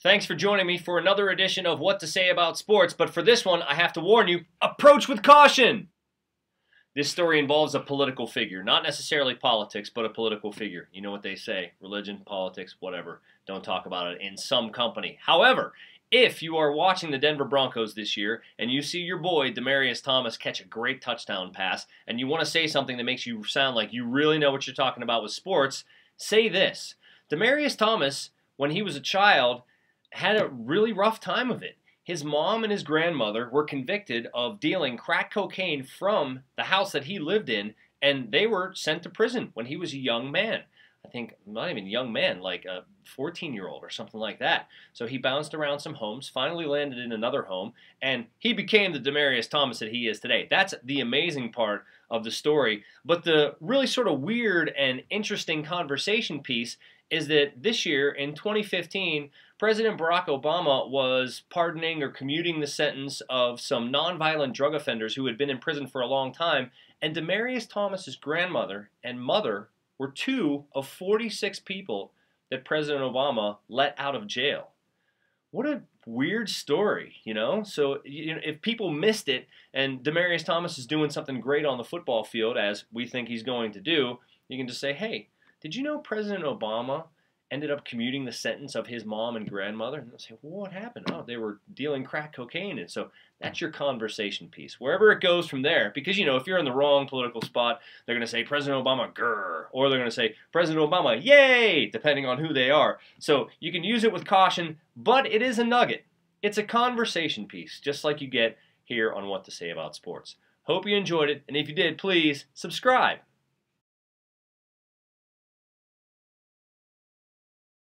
Thanks for joining me for another edition of What to Say About Sports, but for this one, I have to warn you, approach with caution! This story involves a political figure, not necessarily politics, but a political figure. You know what they say, religion, politics, whatever. Don't talk about it in some company. However, if you are watching the Denver Broncos this year and you see your boy Demaryius Thomas catch a great touchdown pass and you want to say something that makes you sound like you really know what you're talking about with sports, say this. Demaryius Thomas, when he was a child, had a really rough time of it. His mom and his grandmother were convicted of dealing crack cocaine from the house that he lived in, and they were sent to prison when he was a young man. I think not even a young man, like a 14-year-old or something like that. So he bounced around some homes, finally landed in another home, and he became the Demaryius Thomas that he is today. That's the amazing part of the story. But the really sort of weird and interesting conversation piece is that this year, in 2015, President Barack Obama was pardoning or commuting the sentence of some nonviolent drug offenders who had been in prison for a long time, and Demaryius Thomas's grandmother and mother were two of 46 people that President Obama let out of jail. What a weird story, you know? So if people missed it and Demaryius Thomas is doing something great on the football field, as we think he's going to do, you can just say, hey, did you know President Obama ended up commuting the sentence of his mom and grandmother? And they'll say, well, what happened? Oh, they were dealing crack cocaine. And so that's your conversation piece. Wherever it goes from there, because, you know, if you're in the wrong political spot, they're going to say President Obama, grrr, or they're going to say President Obama, yay, depending on who they are. So you can use it with caution, but it is a nugget. It's a conversation piece, just like you get here on What to Say About Sports. Hope you enjoyed it, and if you did, please subscribe.